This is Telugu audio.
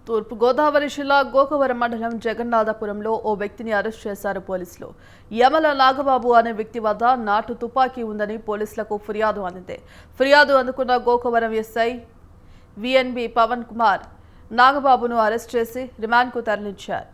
తూర్పు గోదావరి జిల్లా గోకవరం మండలం జగన్నాథపురంలో ఓ వ్యక్తిని అరెస్ట్ చేశారు పోలీసులు. యమల నాగబాబు అనే వ్యక్తి వద్ద నాటు తుపాకీ ఉందని పోలీసులకు ఫిర్యాదు అందింది. ఫిర్యాదు అందుకున్న గోకవరం ఎస్ఐ విఎన్బి పవన్ కుమార్ నాగబాబును అరెస్ట్ చేసి రిమాండ్కు తరలించారు.